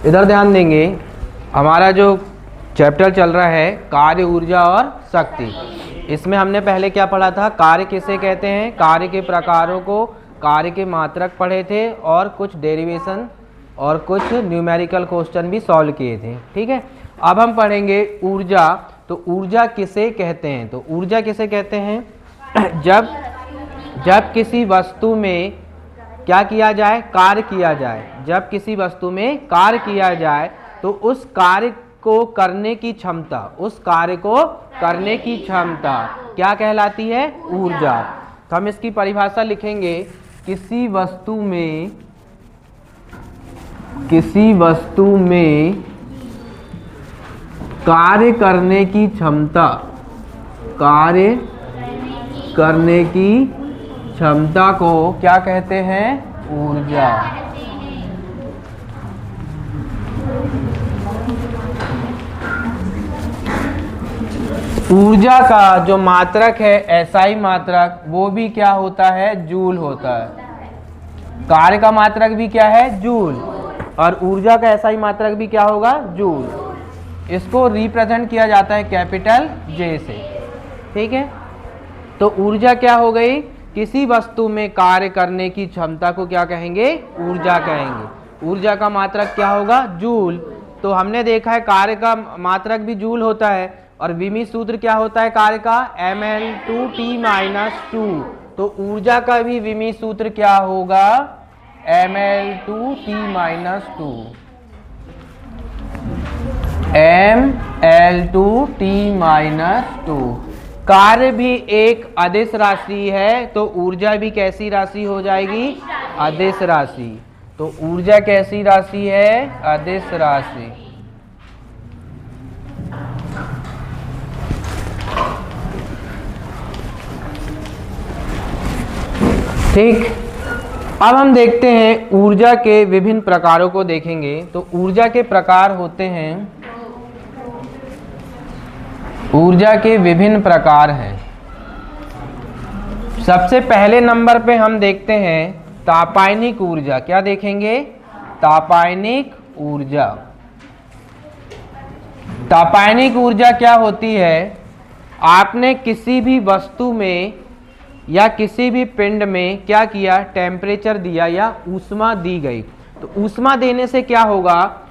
इधर ध्यान देंगे, हमारा जो चैप्टर चल रहा है कार्य, ऊर्जा और शक्ति। इसमें हमने पहले क्या पढ़ा था, कार्य किसे कहते हैं, कार्य के प्रकारों को, कार्य के मात्रक पढ़े थे और कुछ डेरिवेशन और कुछ न्यूमेरिकल क्वेश्चन भी सॉल्व किए थे। ठीक है, अब हम पढ़ेंगे ऊर्जा। तो ऊर्जा किसे कहते हैं, तो ऊर्जा किसे कहते हैं, जब किसी वस्तु में क्या किया जाए, कार्य किया जाए। जब किसी वस्तु में कार्य किया जाए तो उस कार्य को करने की क्षमता, उस कार्य को करने की क्षमता क्या कहलाती है, ऊर्जा। तो हम इसकी परिभाषा लिखेंगे, किसी वस्तु में कार्य करने की क्षमता, कार्य करने की क्षमता को क्या कहते हैं, ऊर्जा। ऊर्जा का जो मात्रक है, एसआई मात्रक, वो भी क्या होता है, जूल होता है। कार्य का मात्रक भी क्या है, जूल, और ऊर्जा का एसआई मात्रक भी क्या होगा, जूल। इसको रिप्रेजेंट किया जाता है कैपिटल जे से। ठीक है, तो ऊर्जा क्या हो गई, किसी वस्तु में कार्य करने की क्षमता को क्या कहेंगे, ऊर्जा कहेंगे। ऊर्जा का मात्रक क्या होगा, जूल। तो हमने देखा है कार्य का मात्रक भी जूल होता है, और विमी सूत्र क्या होता है कार्य का, ml2T-2। तो ऊर्जा का भी विमी सूत्र क्या होगा, ml2T-2, ml2T-2। कार्य भी एक अदिश राशि है, तो ऊर्जा भी कैसी राशि हो जाएगी, अदिश राशि। तो ऊर्जा कैसी राशि है, अदिश राशि। ठीक, अब हम देखते हैं ऊर्जा के विभिन्न प्रकारों को देखेंगे। तो ऊर्जा के प्रकार होते हैं, ऊर्जा के विभिन्न प्रकार हैं। सबसे पहले नंबर पे हम देखते हैं तापायनिक ऊर्जा। क्या देखेंगे, तापायनिक ऊर्जा। तापायनिक ऊर्जा क्या होती है, आपने किसी भी वस्तु में या किसी भी पिंड में क्या किया, टेम्परेचर दिया या ऊष्मा दी गई। तो ऊष्मा देने से क्या होगा,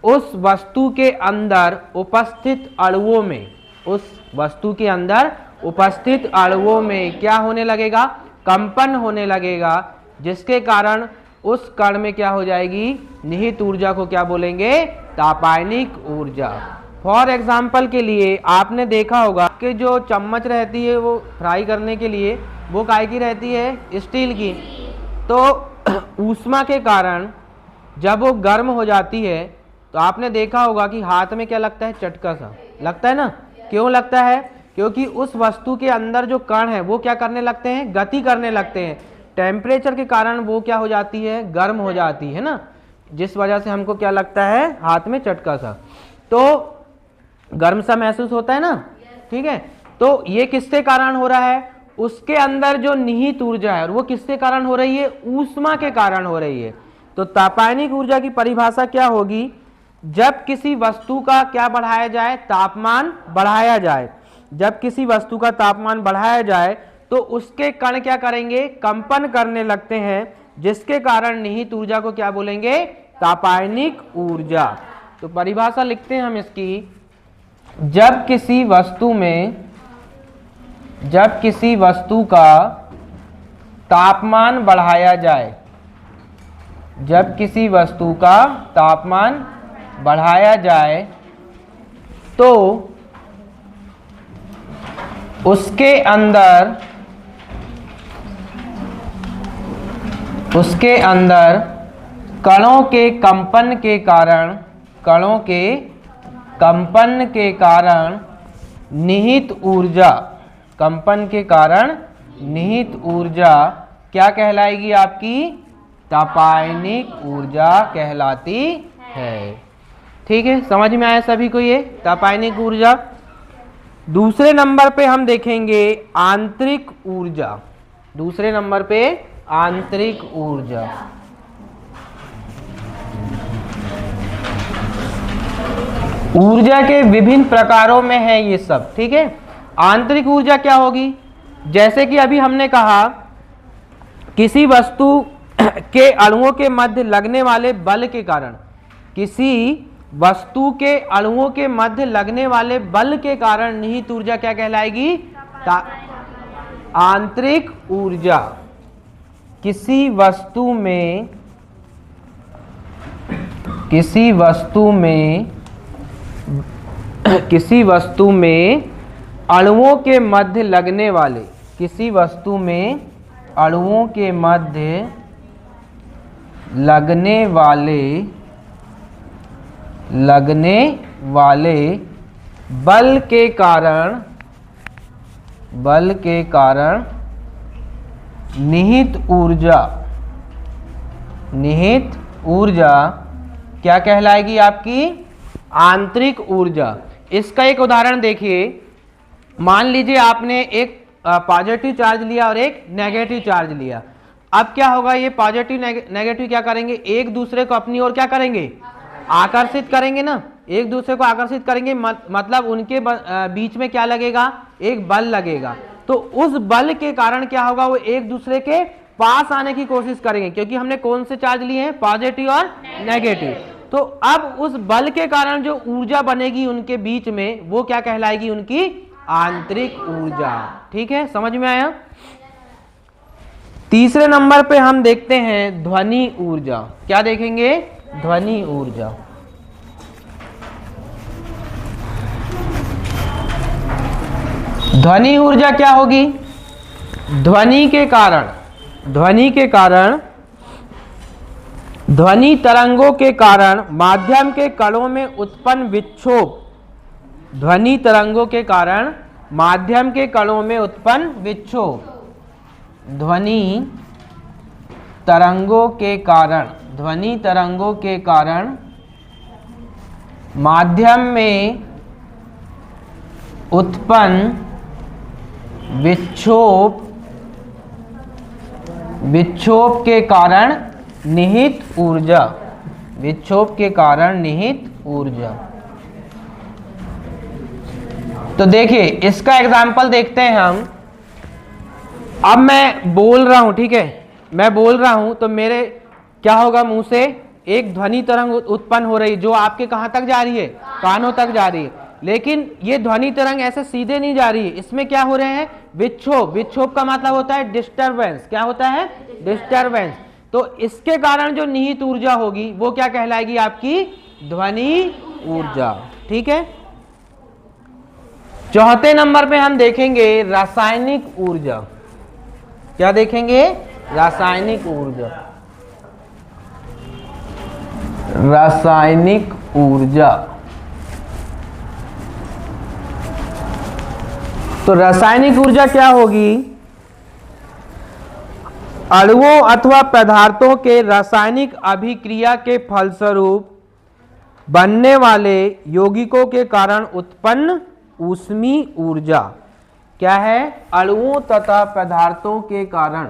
उस वस्तु के अंदर उपस्थित अणुओं में, उस वस्तु के अंदर उपस्थित अणुओं में क्या होने लगेगा, कंपन होने लगेगा, जिसके कारण उस कण में क्या हो जाएगी, निहित ऊर्जा को क्या बोलेंगे, तापायनिक ऊर्जा। फॉर एग्जाम्पल के लिए आपने देखा होगा कि जो चम्मच रहती है वो फ्राई करने के लिए, वो काय की रहती है, स्टील की। तो ऊष्मा के कारण जब वो गर्म हो जाती है तो आपने देखा होगा कि हाथ में क्या लगता है, चटका सा लगता है ना। क्यों लगता है, क्योंकि उस वस्तु के अंदर जो कण है वो क्या करने लगते हैं, गति करने लगते हैं। टेम्परेचर के कारण वो क्या हो जाती है, गर्म हो जाती है ना, जिस वजह से हमको क्या लगता है, हाथ में चटका सा, तो गर्म सा महसूस होता है ना। ठीक है, तो ये किसके कारण हो रहा है, उसके अंदर जो निहित ऊर्जा है वो किसके कारण हो रही है, ऊष्मा के कारण हो रही है। तो तापायनिक ऊर्जा की परिभाषा क्या होगी, जब किसी वस्तु का क्या बढ़ाया जाए, तापमान बढ़ाया जाए। जब किसी वस्तु का तापमान बढ़ाया जाए तो उसके कण क्या करेंगे, कंपन करने लगते हैं, जिसके कारण निहित ऊर्जा को क्या बोलेंगे, तापायनिक ऊर्जा। तो परिभाषा लिखते हैं हम इसकी, जब किसी वस्तु का तापमान बढ़ाया जाए, जब किसी वस्तु का तापमान बढ़ाया जाए तो उसके अंदर कणों के कंपन के कारण निहित ऊर्जा क्या कहलाएगी, आपकी तापायनिक ऊर्जा कहलाती है। ठीक है, समझ में आया सभी को ये तापायनिक ऊर्जा। दूसरे नंबर पे हम देखेंगे आंतरिक ऊर्जा। दूसरे नंबर पे आंतरिक ऊर्जा। ऊर्जा के विभिन्न प्रकारों में है ये सब, ठीक है। आंतरिक ऊर्जा क्या होगी, जैसे कि अभी हमने कहा किसी वस्तु के अणुओं के मध्य लगने वाले बल के कारण, किसी वस्तु के अणुओं के मध्य लगने वाले बल के कारण निहित ऊर्जा क्या कहलाएगी, आंतरिक ऊर्जा। किसी वस्तु में अणुओं के मध्य लगने वाले, किसी वस्तु में अणुओं के मध्य लगने वाले बल के कारण निहित ऊर्जा क्या कहलाएगी, आपकी आंतरिक ऊर्जा। इसका एक उदाहरण देखिए, मान लीजिए आपने एक पॉजिटिव चार्ज लिया और एक नेगेटिव चार्ज लिया। अब क्या होगा, ये पॉजिटिव नेगेटिव क्या करेंगे, एक दूसरे को अपनी ओर क्या करेंगे, आकर्षित करेंगे ना, एक दूसरे को आकर्षित करेंगे, मतलब उनके बीच में क्या लगेगा, एक बल लगेगा। तो उस बल के कारण क्या होगा, वो एक दूसरे के पास आने की कोशिश करेंगे, क्योंकि हमने कौन से चार्ज लिए हैं, पॉजिटिव और नेगेटिव। तो अब उस बल के कारण जो ऊर्जा बनेगी उनके बीच में, वो क्या कहलाएगी, उनकी आंतरिक ऊर्जा। ठीक है, समझ में आया। तीसरे नंबर पे हम देखते हैं ध्वनि ऊर्जा। क्या देखेंगे, ध्वनि ऊर्जा। ध्वनि ऊर्जा क्या होगी, ध्वनि के कारण ध्वनि तरंगों के कारण माध्यम के कणों में उत्पन्न विक्षोभ, ध्वनि तरंगों के कारण माध्यम के कणों में उत्पन्न विक्षोभ, ध्वनि तरंगों के कारण माध्यम में उत्पन्न विक्षोभ के कारण निहित ऊर्जा। तो देखिए इसका एग्जाम्पल देखते हैं हम। अब मैं बोल रहा हूं, ठीक है, मैं बोल रहा हूं तो मेरे क्या होगा, मुंह से एक ध्वनि तरंग उत्पन्न हो रही, जो आपके कहां तक जा रही है, कानों तक जा रही है। लेकिन ये ध्वनि तरंग ऐसे सीधे नहीं जा रही है, इसमें क्या हो रहे हैं, विक्षोभ का मतलब होता है डिस्टरबेंस। क्या होता है, डिस्टरबेंस। तो इसके कारण जो निहित ऊर्जा होगी वो क्या कहलाएगी, आपकी ध्वनि ऊर्जा। ठीक है। चौथे नंबर पे हम देखेंगे रासायनिक ऊर्जा। क्या देखेंगे, रासायनिक ऊर्जा। तो रासायनिक ऊर्जा क्या होगी, अणुओं अथवा पदार्थों के रासायनिक अभिक्रिया के फलस्वरूप बनने वाले यौगिकों के कारण उत्पन्न ऊष्मीय ऊर्जा। क्या है, अणुओं तथा पदार्थों के कारण,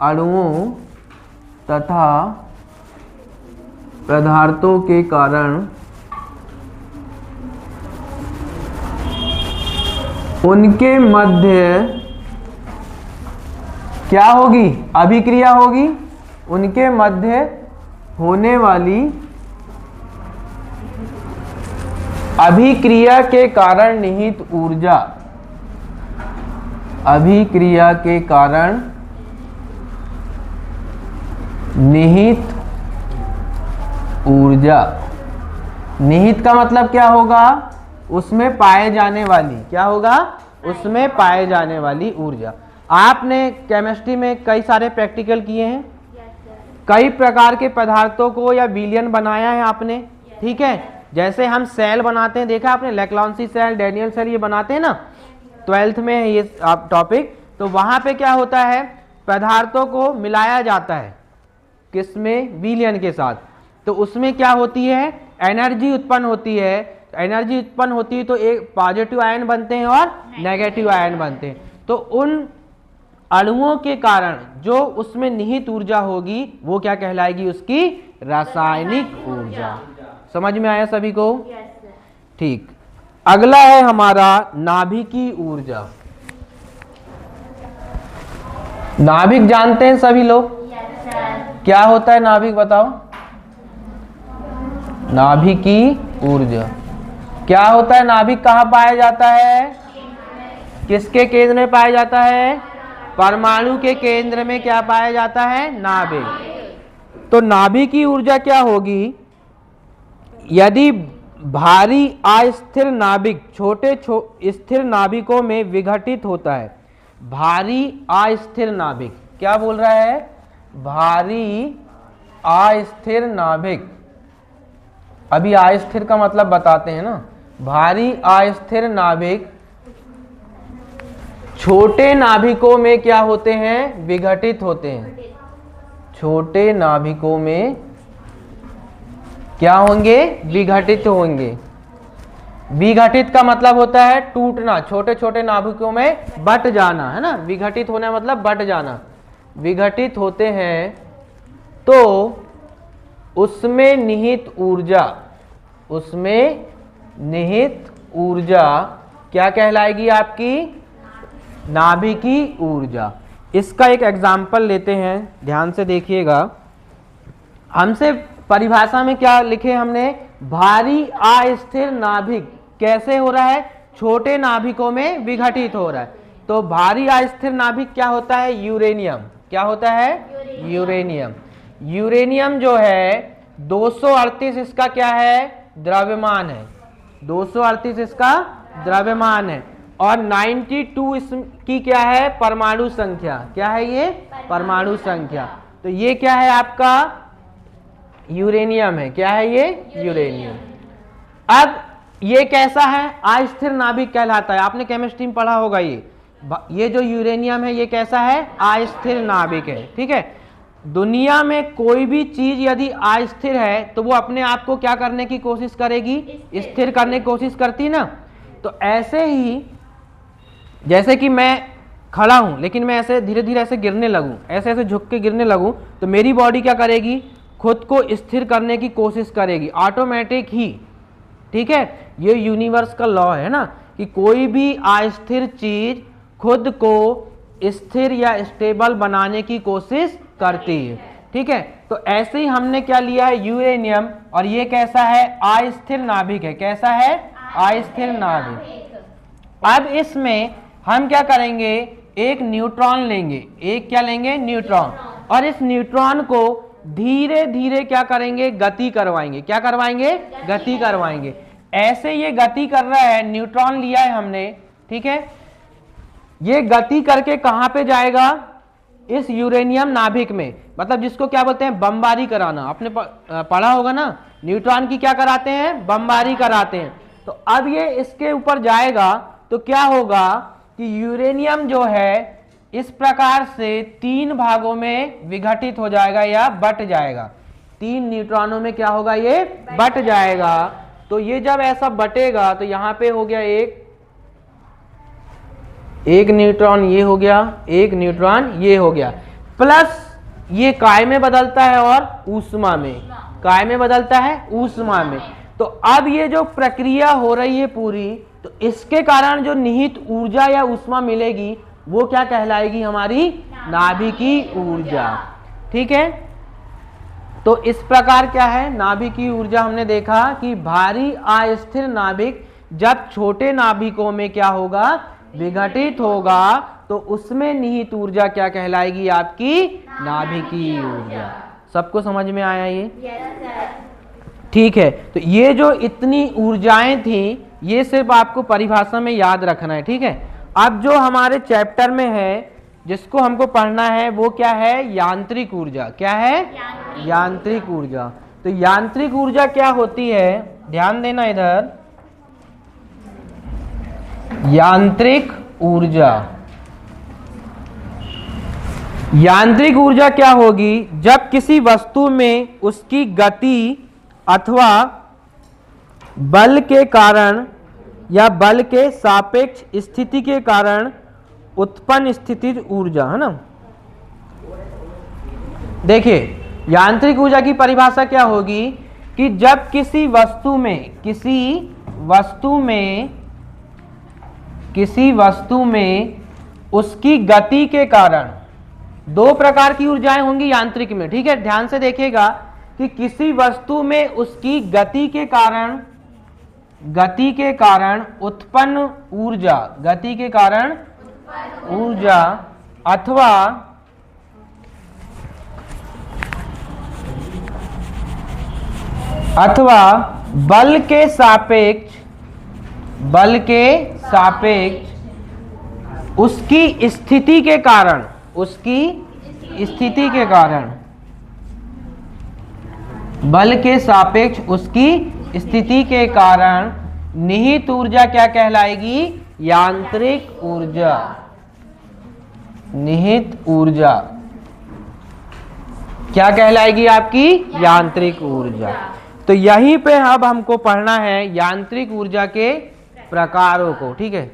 अणुओं तथा पदार्थों के कारण उनके मध्य क्या होगी, अभिक्रिया होगी, उनके मध्य होने वाली अभिक्रिया के कारण निहित ऊर्जा, अभिक्रिया के कारण निहित ऊर्जा। निहित का मतलब क्या होगा, उसमें पाए जाने वाली, क्या होगा, उसमें पाए जाने वाली ऊर्जा। आपने केमिस्ट्री में कई सारे प्रैक्टिकल किए हैं, कई प्रकार के पदार्थों को या विलयन बनाया है आपने, ठीक है। जैसे हम सेल बनाते हैं, देखा आपने, लैक्लांसी सेल, डेनियल सेल, ये बनाते हैं ना, 12th में है ये आप टॉपिक। तो वहां पे क्या होता है, पदार्थों को मिलाया जाता है, किसमें, विलयन के साथ। तो उसमें क्या होती है, एनर्जी उत्पन्न होती है। एनर्जी उत्पन्न होती है तो एक पॉजिटिव आयन बनते हैं और नेगेटिव आयन बनते हैं। तो उन अणुओं के कारण जो उसमें निहित ऊर्जा होगी वो क्या कहलाएगी, उसकी रासायनिक ऊर्जा। समझ में आया सभी को? Yes sir. ठीक, अगला है हमारा नाभिकीय ऊर्जा। नाभिक जानते हैं सभी लोग? Yes sir. क्या होता है नाभिक, बताओ? नाभिकीय ऊर्जा क्या होता है? नाभिक कहाँ पाया जाता है? किसके केंद्र में पाया जाता है? परमाणु के केंद्र में क्या पाया जाता है? नाभिक। तो नाभिकीय ऊर्जा क्या होगी? यदि भारी अस्थिर नाभिक छोटे स्थिर नाभिकों में विघटित होता है। भारी अस्थिर नाभिक, क्या बोल रहा है? भारी अस्थिर नाभिक। अभी अस्थिर का मतलब बताते हैं ना। भारी अस्थिर नाभिक छोटे नाभिकों में क्या होते हैं? विघटित होते हैं। छोटे नाभिकों में क्या होंगे? विघटित होंगे। विघटित का मतलब होता है टूटना, छोटे छोटे नाभिकों में बट जाना, है ना। विघटित होना मतलब बट जाना। विघटित होते हैं तो उसमें निहित ऊर्जा, उसमें निहित ऊर्जा क्या कहलाएगी? आपकी नाभिकीय ऊर्जा। इसका एक एग्जाम्पल लेते हैं, ध्यान से देखिएगा। हमसे परिभाषा में क्या लिखे हमने? भारी अस्थिर नाभिक कैसे हो रहा है? छोटे नाभिकों में विघटित हो रहा है। तो भारी अस्थिर नाभिक क्या होता है? यूरेनियम। क्या होता है? यूरेनियम। यूरेनियम जो है 238 इसका क्या है? द्रव्यमान है। 238 इसका द्रव्यमान है और 92 इसकी क्या है? परमाणु संख्या। क्या है ये? परमाणु संख्या। तो ये क्या है? आपका यूरेनियम है। क्या है ये? यूरेनियम। अब ये कैसा है? अस्थिर नाभिक कहलाता है। आपने केमिस्ट्री में पढ़ा होगा। ये जो यूरेनियम है ये कैसा है? अस्थिर नाभिक है। ठीक है। दुनिया में कोई भी चीज यदि अस्थिर है तो वो अपने आप को क्या करने की कोशिश करेगी? स्थिर करने की कोशिश करती ना। तो ऐसे ही जैसे कि मैं खड़ा हूं लेकिन मैं ऐसे धीरे धीरे ऐसे गिरने लगूं, ऐसे ऐसे झुक के गिरने लगूं, तो मेरी बॉडी क्या करेगी? खुद को स्थिर करने की कोशिश करेगी, ऑटोमेटिक ही। ठीक है। ये यूनिवर्स का लॉ है ना कि कोई भी अस्थिर चीज खुद को स्थिर या स्टेबल बनाने की कोशिश करती है। ठीक है। तो ऐसे ही हमने क्या लिया है? यूरेनियम। और ये कैसा है? अस्थिर नाभिक है। कैसा है? अस्थिर नाभिक। अब इसमें हम क्या करेंगे? एक न्यूट्रॉन लेंगे। एक क्या लेंगे? न्यूट्रॉन। और इस न्यूट्रॉन को धीरे धीरे क्या करेंगे? गति करवाएंगे। क्या करवाएंगे? गति करवाएंगे। ऐसे ये गति कर रहा है, न्यूट्रॉन लिया है हमने। ठीक है। ये गति करके कहां पे जाएगा? इस यूरेनियम नाभिक में। मतलब जिसको क्या बोलते हैं? बमबारी कराना। आपने पढ़ा होगा ना, न्यूट्रॉन की क्या कराते हैं? बमबारी कराते हैं। तो अब ये इसके ऊपर जाएगा तो क्या होगा कि यूरेनियम जो है इस प्रकार से 3 भागों में विघटित हो जाएगा या बट जाएगा। 3 न्यूट्रॉनों में क्या होगा? ये बट जाएगा। तो ये जब ऐसा बटेगा तो यहां पे हो गया एक न्यूट्रॉन, ये हो गया एक न्यूट्रॉन, ये हो गया। प्लस ये काय में बदलता है और ऊष्मा में। काय में बदलता है, ऊष्मा में। तो अब ये जो प्रक्रिया हो रही है पूरी, तो इसके कारण जो निहित ऊर्जा या ऊष्मा मिलेगी वो क्या कहलाएगी? हमारी नाभिकीय ऊर्जा। ठीक है। तो इस प्रकार क्या है? नाभिकीय ऊर्जा हमने देखा कि भारी अस्थिर नाभिक जब छोटे नाभिकों में क्या होगा? विघटित होगा, तो उसमें निहित ऊर्जा क्या कहलाएगी? आपकी नाभिकीय ऊर्जा। सबको समझ में आया ये? Yes sir. ठीक है। तो ये जो इतनी ऊर्जाएं थी ये सिर्फ आपको परिभाषा में याद रखना है। ठीक है। अब जो हमारे चैप्टर में है जिसको हमको पढ़ना है वो क्या है? यांत्रिक ऊर्जा। क्या है? यांत्रिक ऊर्जा। तो यांत्रिक ऊर्जा क्या होती है? ध्यान देना इधर। यांत्रिक ऊर्जा, यांत्रिक ऊर्जा क्या होगी? जब किसी वस्तु में उसकी गति अथवा बल के कारण या बल के सापेक्ष स्थिति के कारण उत्पन्न स्थितिज ऊर्जा, है ना। देखिए यांत्रिक ऊर्जा की परिभाषा क्या होगी कि जब किसी वस्तु में उसकी गति के कारण, दो प्रकार की ऊर्जाएं होंगी यांत्रिक में, ठीक है, ध्यान से देखिएगा कि किसी वस्तु में उसकी गति के कारण उत्पन्न ऊर्जा अथवा बल के सापेक्ष उसकी स्थिति के कारण बल के सापेक्ष उसकी स्थिति के कारण निहित ऊर्जा क्या कहलाएगी? यांत्रिक ऊर्जा। निहित ऊर्जा क्या कहलाएगी? आपकी यांत्रिक ऊर्जा। तो यहीं पे अब हमको पढ़ना है यांत्रिक ऊर्जा के प्रकारों को, ठीक है।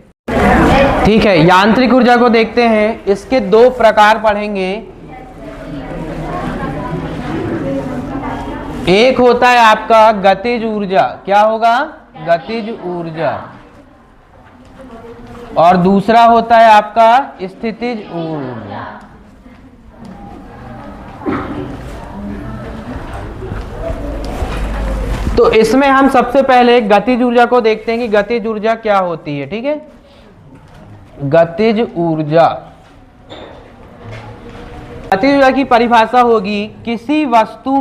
ठीक है, यांत्रिक ऊर्जा को देखते हैं। इसके दो प्रकार पढ़ेंगे। एक होता है आपका गतिज ऊर्जा, क्या होगा? गतिज ऊर्जा। और दूसरा होता है आपका स्थितिज ऊर्जा। तो इसमें हम सबसे पहले गतिज ऊर्जा को देखते हैं कि गतिज ऊर्जा क्या होती है, ठीक है। गतिज ऊर्जा की परिभाषा होगी किसी वस्तु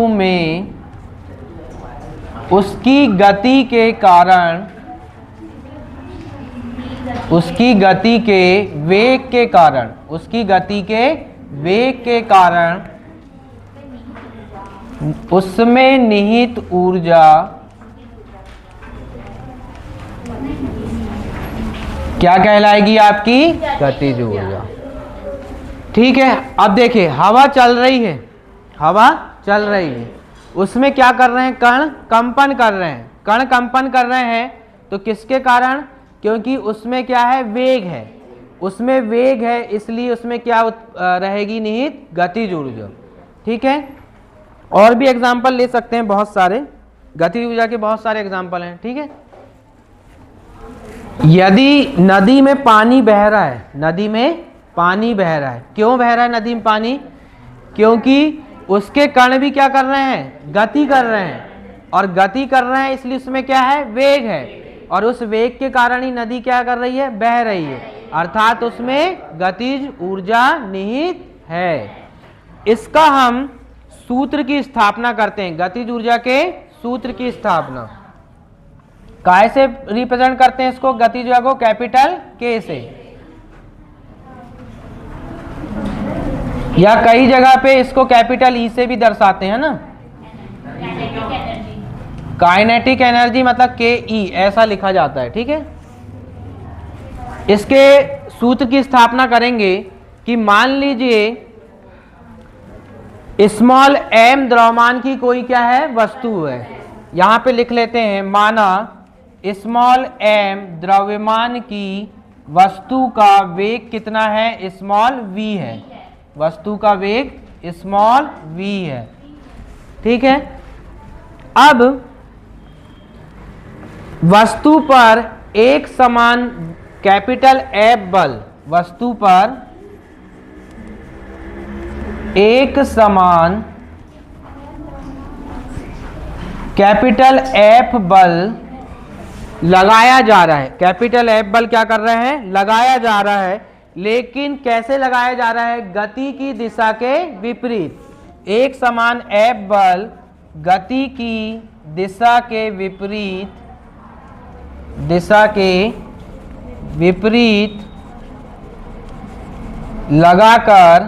में उसकी गति के वेग के कारण उसमें निहित ऊर्जा क्या कहलाएगी? आपकी गतिज ऊर्जा। ठीक है, अब देखिए हवा चल रही है, उसमें क्या कर रहे हैं? कण कंपन कर रहे हैं। तो किसके कारण? क्योंकि उसमें क्या है? वेग है, इसलिए उसमें क्या रहेगी? निहित गतिज ऊर्जा। ठीक है, और भी एग्जाम्पल ले सकते हैं, बहुत सारे गतिज ऊर्जा के बहुत सारे एग्जाम्पल हैं। ठीक है, यदि नदी में पानी बह रहा है, क्यों बह रहा है नदी में पानी? क्योंकि उसके कण भी क्या कर रहे हैं? गति कर रहे हैं, और गति कर रहे हैं इसलिए उसमें क्या है? वेग है, और उस वेग के कारण ही नदी क्या कर रही है? बह रही है, अर्थात उसमें गतिज ऊर्जा निहित है। इसका हम सूत्र की स्थापना करते हैं, गतिज ऊर्जा के सूत्र की स्थापना कैसे रिप्रेजेंट करते हैं इसको? गतिज ऊर्जा को कैपिटल के से, या कई जगह पे इसको कैपिटल ई से भी दर्शाते हैं ना। काइनेटिक एनर्जी मतलब के ई ऐसा लिखा जाता है। ठीक है, इसके सूत्र की स्थापना करेंगे कि मान लीजिए स्मॉल एम द्रव्यमान की कोई क्या है? वस्तु है। यहां पे लिख लेते हैं, माना स्मॉल एम द्रव्यमान की वस्तु का वेग कितना है? स्मॉल वी है। वस्तु का वेग स्मॉल वी है। ठीक है, अब वस्तु पर एक समान कैपिटल एफ बल, वस्तु पर एक समान कैपिटल एफ बल लगाया जा रहा है। कैपिटल एफ बल क्या कर रहे हैं? लगाया जा रहा है, लेकिन कैसे लगाया जा रहा है? गति की दिशा के विपरीत। एक समान एफ बल गति की दिशा के विपरीत लगाकर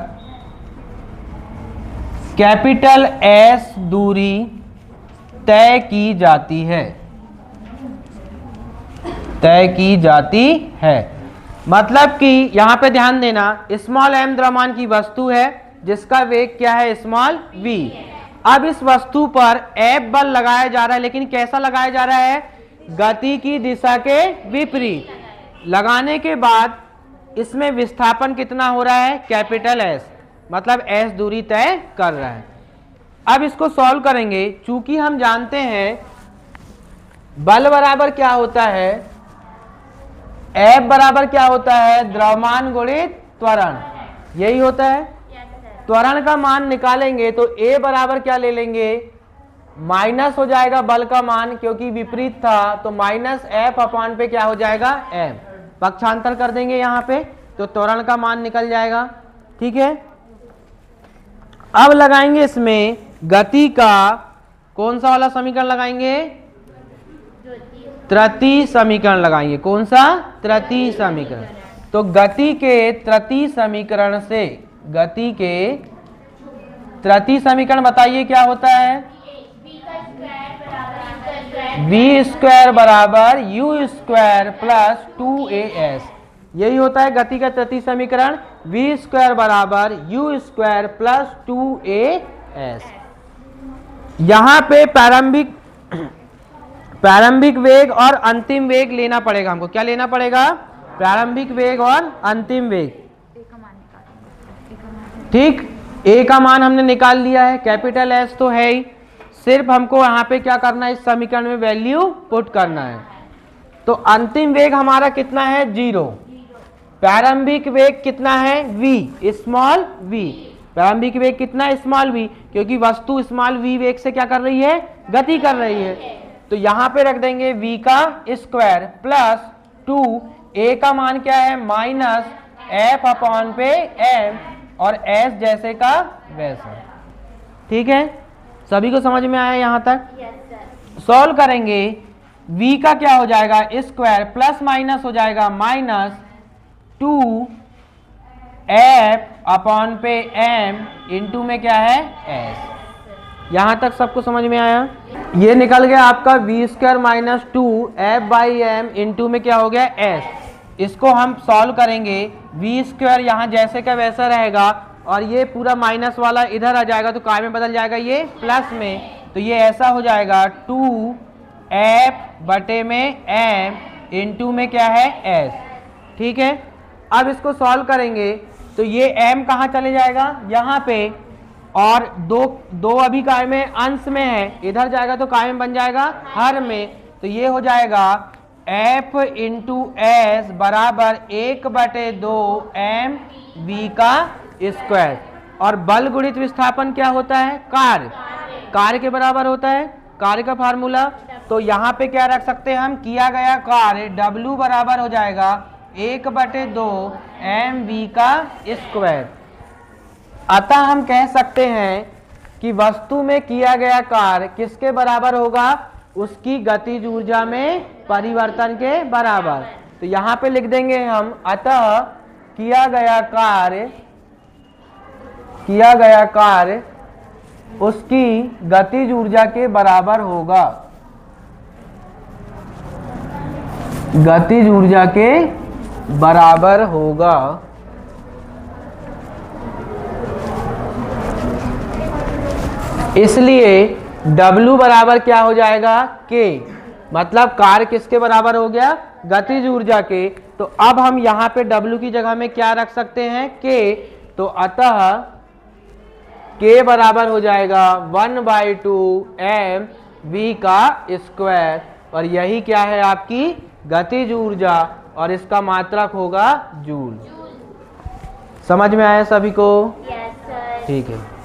कैपिटल एस दूरी तय की जाती है। मतलब कि यहां पे ध्यान देना, स्मॉल एम द्रव्यमान की वस्तु है जिसका वेग क्या है? Small V. अब इस वस्तु पर एफ बल लगाया जा रहा है, लेकिन कैसा लगाया जा रहा है? गति की दिशा के विपरीत। लगाने के बाद इसमें विस्थापन कितना हो रहा है? कैपिटल एस, मतलब एस दूरी तय कर रहा है। अब इसको सॉल्व करेंगे। चूंकि हम जानते हैं बल बराबर क्या होता है, F बराबर क्या होता है, द्रव्यमान गुणित त्वरण, यही होता है। त्वरण का मान निकालेंगे तो A बराबर क्या ले लेंगे, माइनस हो जाएगा बल का मान, क्योंकि विपरीत था, तो माइनस F अपॉन पे क्या हो जाएगा, M। पक्षांतर कर देंगे यहाँ पे तो त्वरण का मान निकल जाएगा। ठीक है, अब लगाएंगे इसमें गति का कौन सा वाला समीकरण लगाएंगे, तृतीय समीकरण लगाएंगे। कौन सा, तृतीय समीकरण। तो गति के तृतीय समीकरण से, गति के तृतीय समीकरण बताइए क्या होता है, v स्क्वायर बराबर u स्क्वायर प्लस 2as, यही होता है गति का तृतीय समीकरण। v स्क्वायर बराबर u स्क्वायर प्लस 2as। यहां पे प्रारंभिक वेग और अंतिम वेग लेना पड़ेगा हमको। क्या लेना पड़ेगा, प्रारंभिक वेग और अंतिम वेग। ठीक, a का मान हमने निकाल लिया है, कैपिटल S तो है ही, सिर्फ हमको यहाँ पे क्या करना है, इस समीकरण में वैल्यू पुट करना है। तो अंतिम वेग हमारा कितना है, 0। प्रारंभिक वेग कितना है, v, स्मॉल v। प्रारंभिक वेग कितना है, स्मॉल v, क्योंकि वस्तु स्मॉल v वेग से क्या कर रही है, गति कर रही है। तो यहाँ पे रख देंगे v का स्क्वायर प्लस 2, a का मान क्या है, माइनस f अपॉन पे m, और s जैसे का वैसा। ठीक है, सभी को समझ में आया यहाँ तक। सॉल्व करेंगे, v का क्या हो जाएगा, स्क्वायर प्लस माइनस हो जाएगा माइनस 2 f अपॉन पे m इंटू में क्या है, s। यहाँ तक सबको समझ में आया। ये निकल गया आपका v square minus 2 f by M into में क्या हो गया, s। इसको हम सॉल्व करेंगे, v स्क्वायर यहाँ जैसे का वैसा रहेगा, और ये पूरा माइनस वाला इधर आ जाएगा तो काय में बदल जाएगा, ये प्लस में। तो ये ऐसा हो जाएगा 2f बटे में m इंटू में क्या है, s। ठीक है, अब इसको सॉल्व करेंगे तो ये m कहाँ चले जाएगा, यहाँ पे, और दो अभी काय में अंश में है, इधर जाएगा तो काय में बन जाएगा हर में। तो ये हो जाएगा f इंटू एस बराबर 1/2 m v का स्क्वायर। और बल गुणित विस्थापन क्या होता है, कार्य के बराबर होता है, कार्य का फार्मूला। तो यहाँ पे क्या रख सकते हैं हम, किया गया कार्य W बराबर हो जाएगा 1/2 m v का स्क्वायर। अतः हम कह सकते हैं कि वस्तु में किया गया कार्य किसके बराबर होगा, उसकी गतिज ऊर्जा में परिवर्तन के बराबर। तो यहाँ पे लिख देंगे हम, अतः किया गया कार्य उसकी गतिज ऊर्जा के बराबर होगा, गतिज ऊर्जा के बराबर होगा। इसलिए W बराबर क्या हो जाएगा, K, मतलब कार्य किसके बराबर हो गया, गतिज ऊर्जा के। तो अब हम यहाँ पे W की जगह में क्या रख सकते हैं, K। तो अतः K बराबर हो जाएगा 1/2 m v का स्क्वायर, और यही क्या है आपकी गतिज ऊर्जा, और इसका मात्रक होगा जूल। समझ में आया सभी को, यस सर। ठीक है।